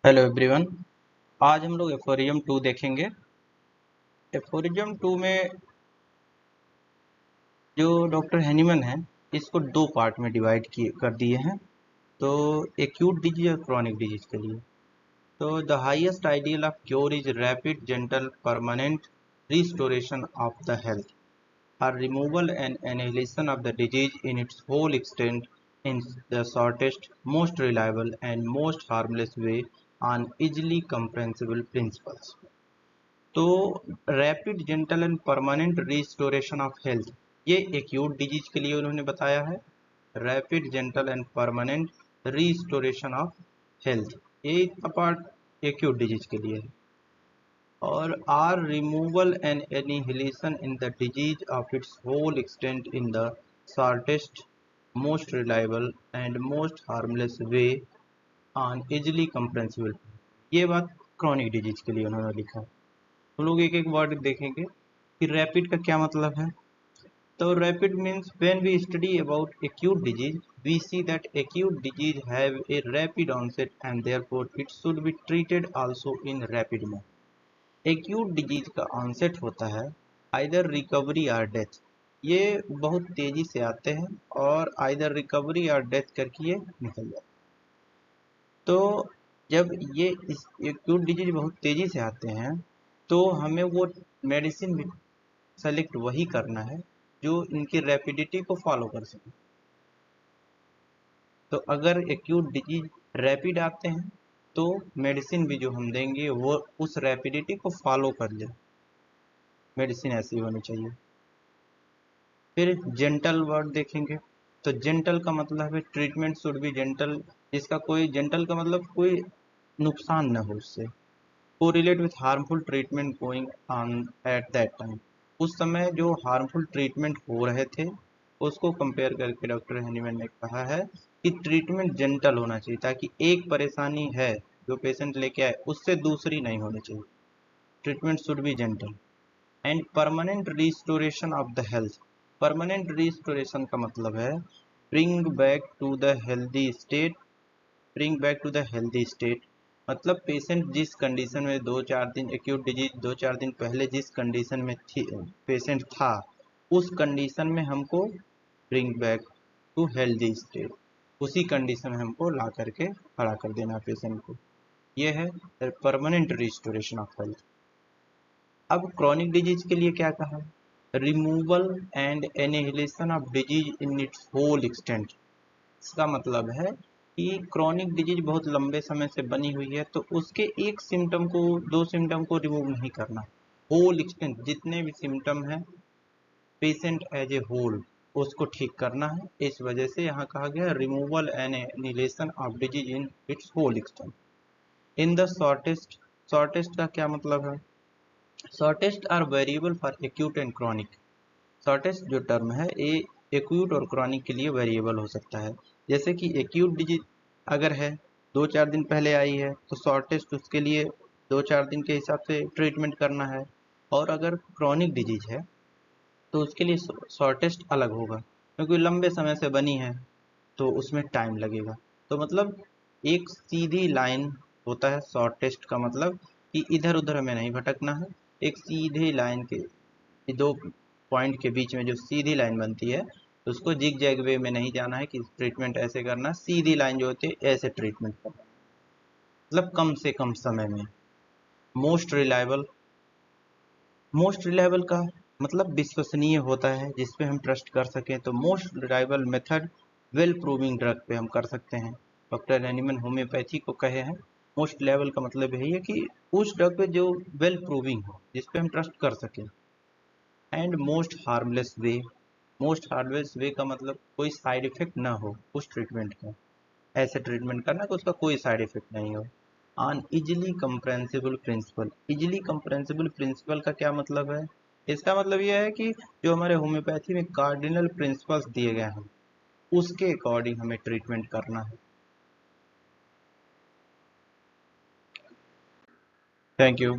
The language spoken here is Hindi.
Hello everyone. आज हम लोग एफोरियम 2 देखेंगे। एफोरियम 2 में जो डॉक्टर हैनीमन है इसको दो पार्ट में डिवाइड किए कर दिए हैं। तो एक्यूट डिजीज और क्रॉनिक डिजीज के लिए तो the highest ideal of cure is rapid gentle permanent restoration of the health और removal and annihilation of the disease in its whole extent in the shortest, most reliable and most harmless way on easily comprehensible principles. तो rapid gentle and permanent restoration of health ये एक्यूट डिजीज के लिए उन्होंने बताया है। Rapid gentle and permanent restoration of health ये इतना पार्ट एक्यूट डिजीज के लिए है। और आर removal and annihilation in the disease of its whole extent in the shortest most reliable and most harmless way on easily comprehensible. ये बात क्रॉनिक डिजीज के लिए उन्होंने लिखा है। हम लोग एक एक वर्ड देखेंगे कि रैपिड का क्या मतलब है। तो rapid means when we study about acute disease we see that acute disease have a rapid onset and therefore it should be treated also in rapid mode. Acute disease का ऑनसेट होता है आइदर रिकवरी और डेथ। ये बहुत तेजी से आते हैं और आइदर रिकवरी और डेथ करके ये निकल जाते हैं। तो जब ये इस एक्यूट डिजीज बहुत तेजी से आते हैं तो हमें वो मेडिसिन भी सेलेक्ट वही करना है जो इनकी रैपिडिटी को फॉलो कर सके। तो अगर एक्यूट डिजीज रैपिड आते हैं तो मेडिसिन भी जो हम देंगे वो उस रैपिडिटी को फॉलो कर ले। मेडिसिन ऐसी होनी चाहिए। फिर जेंटल वर्ड देखेंगे तो जेंटल का मतलब है ट्रीटमेंट शुड बी जेंटल, जिसका कोई जेंटल का मतलब कोई नुकसान न हो उससे। Correlate with harmful treatment going on at that time. उस समय जो हार्मफुल ट्रीटमेंट हो रहे थे उसको कंपेयर करके डॉक्टर हैनीमैन ने कहा है कि ट्रीटमेंट जेंटल होना चाहिए ताकि एक परेशानी है जो पेशेंट लेके आए उससे दूसरी नहीं होनी चाहिए। Treatment should be gentle and permanent restoration of the health. Permanent restoration का मतलब है bring back to the healthy state. Bring back to the healthy state मतलब पेशेंट जिस कंडीशन में 2-4 दिन एक्यूट डिजीज 2-4 दिन पहले जिस कंडीशन में थी पेशेंट था उस कंडीशन में हमको bring back to healthy state, उसी कंडीशन में हमको ला करके खड़ा कर देना पेशेंट को। ये है परमानेंट रिस्टोरेशन ऑफ हेल्थ। अब क्रॉनिक डिजीज के लिए क्या कहा है, removal and annihilation of disease in its whole extent. इसका मतलब है कि क्रॉनिक डिजीज बहुत लंबे समय से बनी हुई है तो उसके एक सिम्टम को 2 सिम्टम को रिमूव नहीं करना, होल एक्सटेंट जितने भी सिम्टम है पेशेंट एज ए होल उसको ठीक करना है। इस वजह से यहाँ कहा गया removal and annihilation of disease in its whole extent in the shortest. Shortest का क्या मतलब है, shortest are variable for acute and chronic. Shortest जो टर्म है ये एक्यूट और क्रॉनिक के लिए वेरिएबल हो सकता है। जैसे कि एक्यूट डिजीज अगर है 2-4 दिन पहले आई है तो शॉर्टेस्ट उसके लिए 2-4 दिन के हिसाब से ट्रीटमेंट करना है। और अगर क्रॉनिक डिजीज है तो उसके लिए शॉर्टेस्ट अलग होगा क्योंकि लंबे समय से बनी है तो उसमें टाइम लगेगा। तो मतलब एक सीधी लाइन होता है शॉर्टेस्ट का मतलब कि इधर उधर हमें नहीं भटकना है। एक सीधी लाइन के दो पॉइंट के बीच में जो सीधी लाइन बनती है तो उसको जिग जैग वे में नहीं जाना है कि ट्रीटमेंट ऐसे करना, सीधी लाइन जो होती है ऐसे ट्रीटमेंट करना, मतलब कम से कम समय में। मोस्ट रिलायबल, मोस्ट रिलायबल का मतलब विश्वसनीय होता है जिसपे हम ट्रस्ट कर सकें। तो most reliable method well proving drug पे हम कर सकते हैं। डॉक्टर हैनीमैन होम्योपैथी को कहे हैं मोस्ट लेवल का मतलब यही है कि उस ड्रग पे जो वेल प्रूविंग हो जिसपे हम ट्रस्ट कर सकें। And most harmless way, most harmless way का मतलब कोई साइड इफेक्ट ना हो उस ट्रीटमेंट का, ऐसे ट्रीटमेंट करना कि उसका कोई साइड इफेक्ट नहीं हो। On easily comprehensible principle. Easily comprehensible principle का क्या मतलब है, इसका मतलब यह है कि जो हमारे होम्योपैथी में कार्डिनल प्रिंसिपल्स दिए गए हैं उसके अकॉर्डिंग हमें ट्रीटमेंट करना है। Thank you.